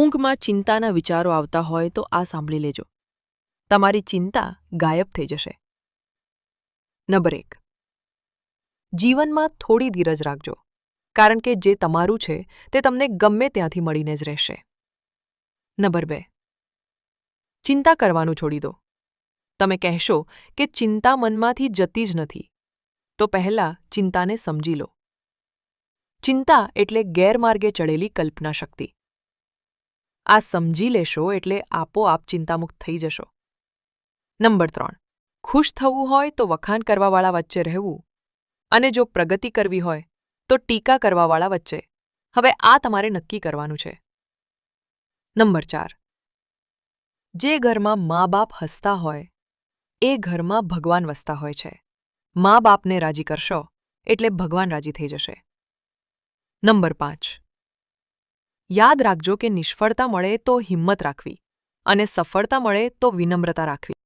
ઊંઘમાં ચિંતાના વિચારો આવતા હોય તો આ સાંભળી લેજો. તમારી ચિંતા ગાયબ થઈ જશે. નંબર 1. જીવનમાં થોડી ધીરજ રાખજો, કારણ કે જે તમારું છે તે તમને ગમે ત્યાંથી મળીને જ રહેશે. નંબર 2. ચિંતા કરવાનું છોડી દો. તમે કહેશો કે ચિંતા મનમાંથી જતી જ નથી, તો પહેલાં ચિંતાને સમજી લો. ચિંતા એટલે ગેરમાર્ગે ચડેલી કલ્પના શક્તિ. આ સમજી લેશો એટલે આપોઆપ ચિંતામુક્ત થઈ જશો. નંબર 3. ખુશ થવું હોય તો વખાણ કરવાવાળા વચ્ચે રહેવું, અને જો પ્રગતિ કરવી હોય તો ટીકા કરવાવાળા વચ્ચે. હવે આ તમારે નક્કી કરવાનું છે. નંબર 4. જે ઘરમાં મા બાપ હસતા હોય એ ઘરમાં ભગવાન વસતા હોય છે. મા બાપને રાજી કરશો એટલે ભગવાન રાજી થઈ જશે. નંબર 5. યાદ રાખજો કે નિષ્ફળતા મળે તો હિંમત રાખવી, અને સફળતા મળે તો વિનમ્રતા રાખવી.